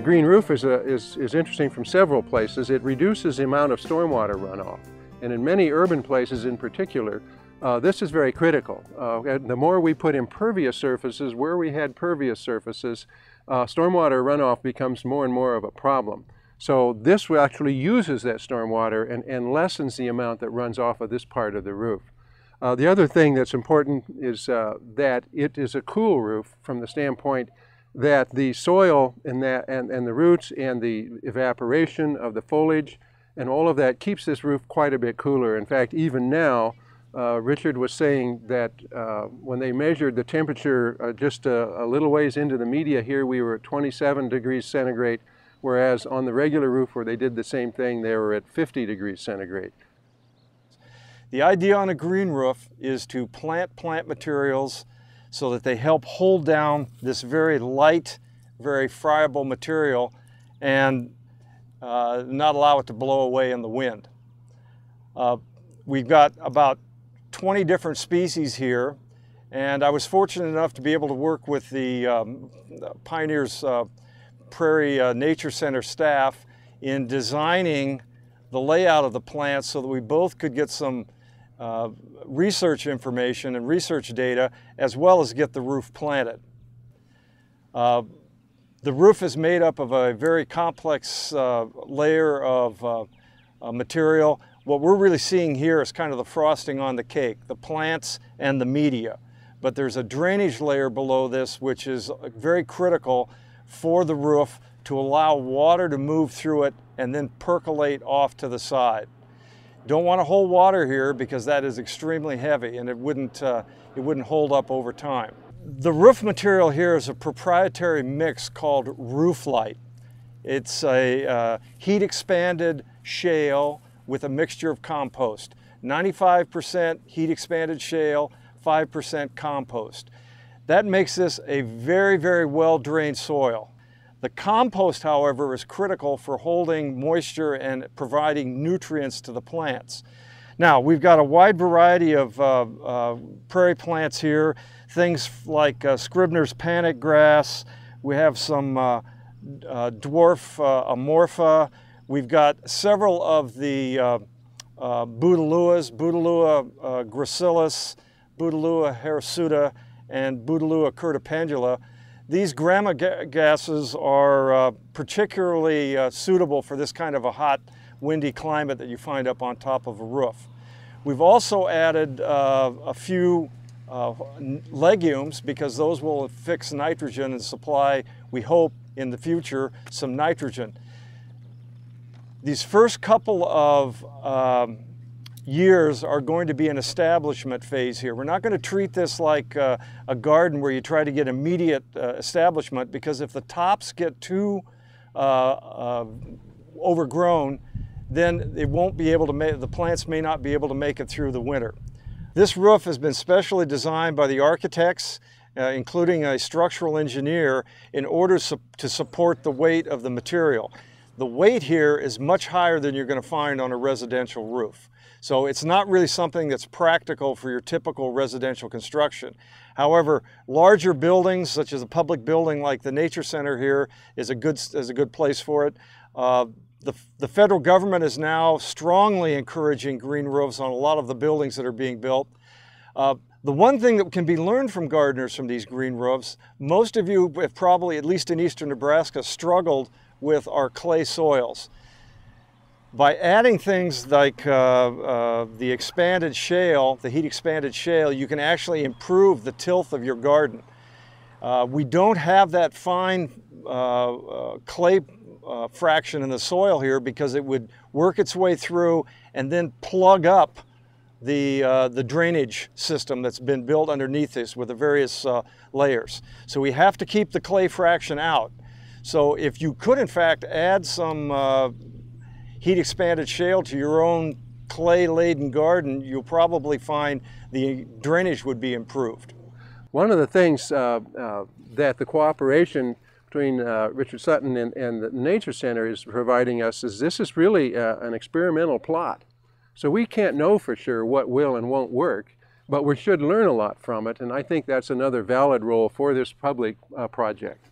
green roof is interesting from several places. It reduces the amount of stormwater runoff. And in many urban places in particular, this is very critical. The more we put impervious surfaces, where we had pervious surfaces, stormwater runoff becomes more and more of a problem. So this actually uses that stormwater and lessens the amount that runs off of this part of the roof. The other thing that's important is that it is a cool roof from the standpoint that the soil and the roots and the evaporation of the foliage and all of that keeps this roof quite a bit cooler. In fact, even now, Richard was saying that when they measured the temperature just a little ways into the media here, we were at 27 degrees centigrade, whereas on the regular roof where they did the same thing, they were at 50 degrees centigrade. The idea on a green roof is to plant materials so that they help hold down this very light, very friable material and not allow it to blow away in the wind. We've got about 20 different species here, and I was fortunate enough to be able to work with the Pioneers Prairie Nature Center staff in designing the layout of the plants so that we both could get some research information and research data, as well as get the roof planted. The roof is made up of a very complex layer of material. What we're really seeing here is kind of the frosting on the cake, the plants and the media. But there's a drainage layer below this which is very critical for the roof to allow water to move through it and then percolate off to the side. Don't want to hold water here because that is extremely heavy and it wouldn't hold up over time. The roof material here is a proprietary mix called Rooflite. It's a heat expanded shale with a mixture of compost. 95% heat expanded shale, 5% compost. That makes this a very, very well drained soil. The compost, however, is critical for holding moisture and providing nutrients to the plants. Now, we've got a wide variety of prairie plants here, things like Scribner's panic grass. We have some dwarf amorpha. We've got several of the Bouteloua gracilis, Bouteloua hirsuta, and Bouteloua curtipendula. These grama gases are particularly suitable for this kind of a hot, windy climate that you find up on top of a roof. We've also added a few legumes because those will fix nitrogen and supply, we hope, in the future, some nitrogen. These first couple of years are going to be an establishment phase here. We're not going to treat this like a garden where you try to get immediate establishment, because if the tops get too overgrown, then it won't be able to the plants may not be able to make it through the winter. This roof has been specially designed by the architects, including a structural engineer, in order to support the weight of the material. The weight here is much higher than you're going to find on a residential roof. So it's not really something that's practical for your typical residential construction. However, larger buildings, such as a public building like the Nature Center here, is a good place for it. The federal government is now strongly encouraging green roofs on a lot of the buildings that are being built. The one thing that can be learned from gardeners from these green roofs, most of you have probably, at least in eastern Nebraska, struggled with our clay soils. By adding things like the expanded shale, the heat expanded shale, you can actually improve the tilth of your garden. We don't have that fine clay fraction in the soil here because it would work its way through and then plug up the drainage system that's been built underneath this with the various layers. So we have to keep the clay fraction out. So if you could in fact add some heat expanded shale to your own clay laden garden, you'll probably find the drainage would be improved. One of the things that the cooperation between Richard Sutton and the Nature Center is providing us is this is really an experimental plot. So we can't know for sure what will and won't work, but we should learn a lot from it, and I think that's another valid role for this public project.